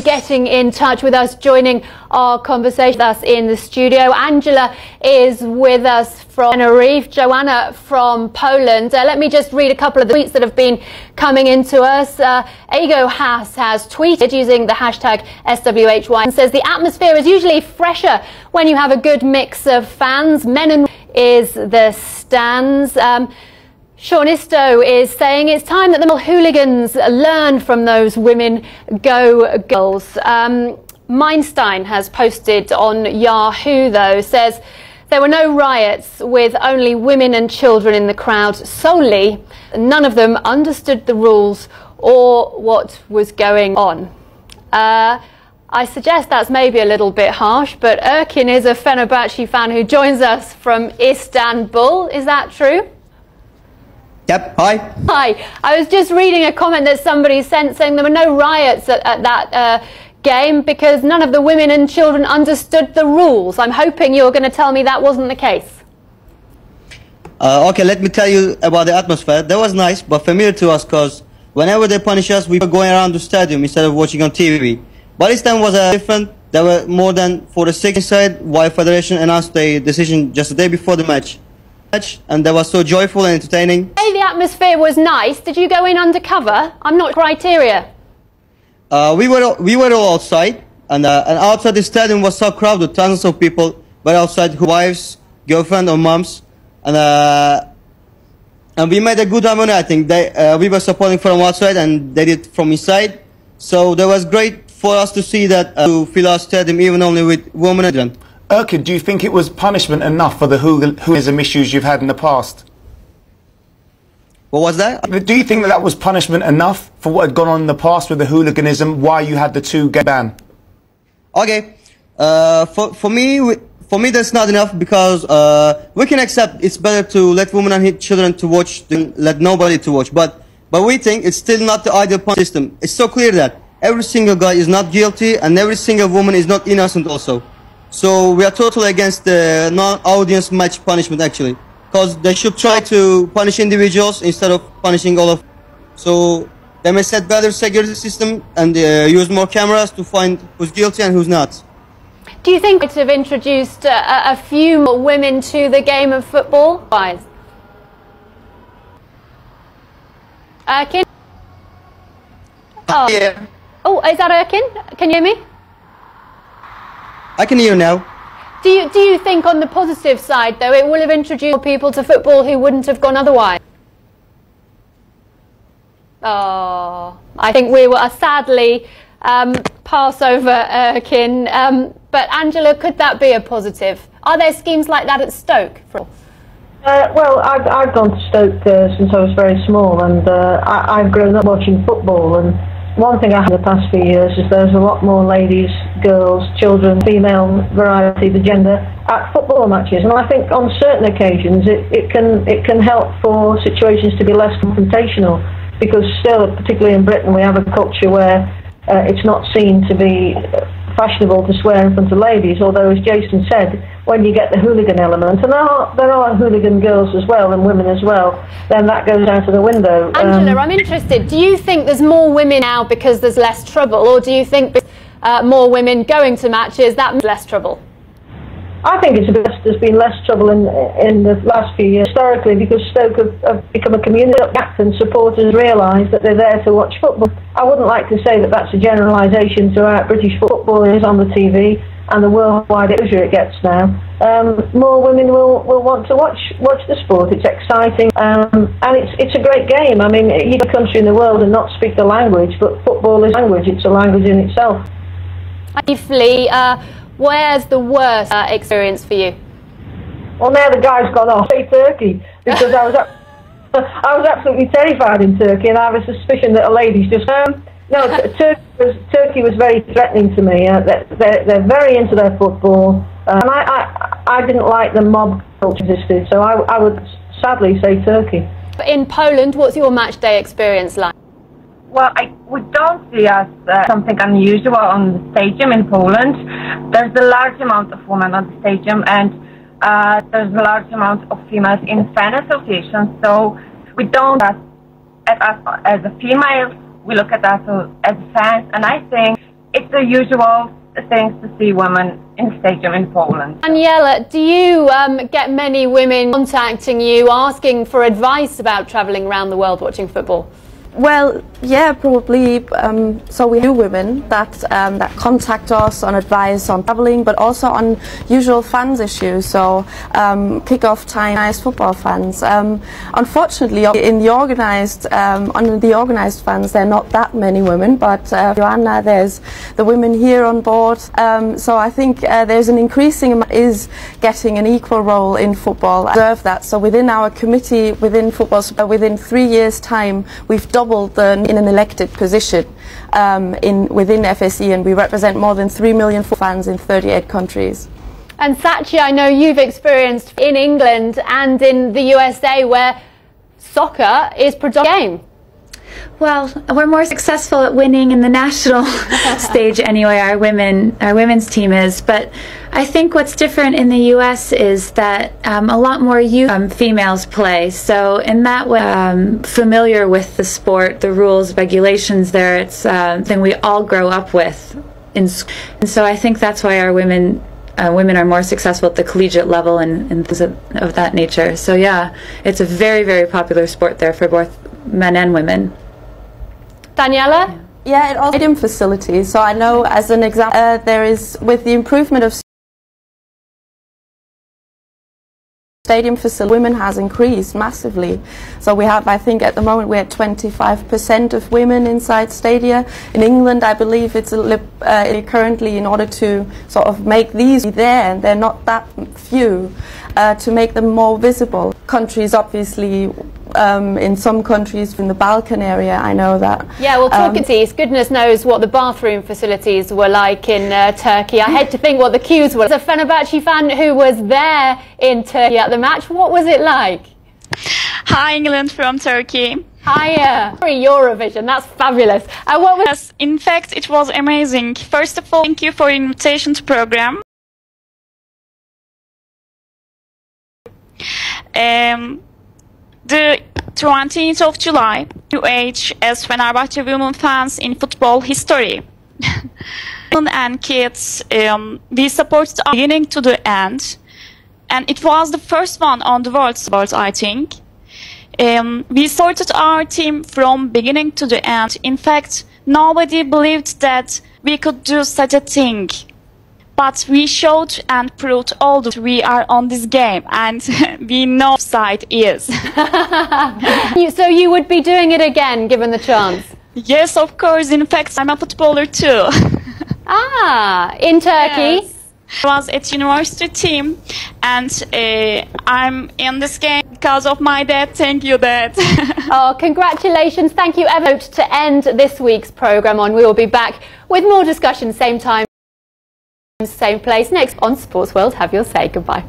Getting in touch with us, joining our conversation with us in the studio. Angela is with us from Tenerife, Joanna from Poland. Let me just read a couple of the tweets that have been coming into us. Ego has tweeted using the hashtag SWHY and says the atmosphere is usually fresher when you have a good mix of fans. Men and is the stands. Shaunisto is saying it's time that the hooligans learn from those women go girls. Meinstein has posted on Yahoo though, says there were no riots with only women and children in the crowd solely. None of them understood the rules or what was going on. I suggest that's maybe a little bit harsh, but Erkin is a Fenerbahçe fan who joins us from Istanbul. Is that true? Yep, hi. Hi. I was just reading a comment that somebody sent saying there were no riots at that game because none of the women and children understood the rules. I'm hoping you're going to tell me that wasn't the case. Okay, let me tell you about the atmosphere. That was nice, but familiar to us because whenever they punish us, we were going around the stadium instead of watching on TV. But this time was different. There were more than 46 inside, while Federation announced the decision just the day before the match. And that was so joyful and entertaining. Hey, the atmosphere was nice. Did you go in undercover? I'm not criteria. We were all outside, and outside the stadium was so crowded. Thousands of people were outside, who wives, girlfriend, or moms, and we made a good harmony. I think we were supporting from outside, and they did from inside. So that was great for us to see that to fill our stadium even only with women and children. Erkin, do you think it was punishment enough for the hooliganism issues you've had in the past? What was that? Do you think that was punishment enough for what had gone on in the past with the hooliganism, why you had the 2-game ban? Okay, for me that's not enough because we can accept it's better to let women and children to watch than let nobody to watch. But we think it's still not the ideal punishment system. It's so clear that every single guy is not guilty and every single woman is not innocent also. So we are totally against the non-audience match punishment actually, because they should try to punish individuals instead of punishing all of. So they may set better security system and use more cameras to find who's guilty and who's not. Do you think it have introduced a few more women to the game of football? Erkin? Oh. Yeah. Oh, is that Erkin? Can you hear me? I can hear you now. Do you think on the positive side, though, it will have introduced people to football who wouldn't have gone otherwise? Oh, I think we will sadly pass over Erkin. But Angela, could that be a positive? Are there schemes like that at Stoke? Well, I've gone to Stoke since I was very small, and I've grown up watching football. And one thing I have in the past few years is there's a lot more ladies, girls, children, female variety, the gender, at football matches. And I think on certain occasions it can help for situations to be less confrontational, because still, particularly in Britain, we have a culture where it's not seen to be fashionable to swear in front of ladies, although, as Jason said, when you get the hooligan element, and there are hooligan girls as well and women as well, then that goes out of the window. Angela, I'm interested, do you think there's more women now because there's less trouble, or do you think more women going to matches, that means less trouble? I think there's been less trouble in the last few years, historically, because Stoke have become a community act and supporters realise that they're there to watch football. I wouldn't like to say that that's a generalisation throughout British football. It is on the TV and the worldwide exposure it gets now. More women will want to watch the sport. It's exciting and it's a great game. I mean, you can go to a country in the world and not speak the language, but football is language. It's a language in itself. Briefly, where's the worst experience for you? Well, now the guy's gone off. Say Turkey, because I was absolutely terrified in Turkey, and I have a suspicion that a lady's just. No, Turkey was very threatening to me. They're very into their football, and I didn't like the mob culture existed, so I would sadly say Turkey. In Poland, what's your match day experience like? Well, we don't see as something unusual on the stadium in Poland. There's a large amount of women on the stadium, and there's a large amount of females in fan associations. So we don't at us as a female. We look at us as fans, and I think it's the usual things to see women in stadium in Poland. Daniela, do you get many women contacting you asking for advice about travelling around the world watching football? Well, yeah, probably. So we have women that contact us on advice on travelling, but also on usual fans issues. So kick-off time, nice football fans. Unfortunately, in the organised under the organised fans, there are not that many women. But Joanna, there's the women here on board. So I think there's an increasing amount is getting an equal role in football. I observe that. So within our committee, within football, within 3 years' time, we've doubled in an elected position within FSE, and we represent more than 3 million fans in 38 countries. And Sachi, I know you've experienced in England and in the USA where soccer is predominant game. Well, we're more successful at winning in the national stage anyway, our women's team is. But I think what's different in the US is that a lot more youth females play. So in that way, familiar with the sport, the rules, regulations there, it's something we all grow up with. And so I think that's why our women are more successful at the collegiate level and things of that nature. So yeah, it's a very, very popular sport there for both men and women. Daniela? Yeah, it also stadium facilities. So I know, as an example, there is, with the improvement of stadium facilities, women has increased massively. So we have, I think at the moment, we're at 25% of women inside stadia. In England, I believe it's currently, in order to sort of make these there, and they're not that few, to make them more visible. Countries, obviously, in some countries in the Balkan area, I know that. Yeah, well, talking to East, goodness knows what the bathroom facilities were like in Turkey. I hate to think what the queues were. As a Fenerbahçe fan who was there in Turkey at the match, what was it like? Hi, England from Turkey. Hiya. Eurovision, that's fabulous. What was Yes, in fact, it was amazing. First of all, thank you for your invitation to program. The 20th of July, new age as Fenerbahçe women fans in football history. And kids, we supported our beginning to the end, and it was the first one on the world, I think. We sorted our team from beginning to the end. In fact, nobody believed that we could do such a thing. But we showed and proved all that we are on this game, and we know side is. So you would be doing it again, given the chance? Yes, of course. In fact, I'm a footballer too. In Turkey? Yes. I was at university team, and I'm in this game because of my dad. Thank you, Dad. Oh, congratulations. Thank you, Eva. To end this week's programme on, we will be back with more discussion, same time, same place, next on Sports World. Have your say. Goodbye.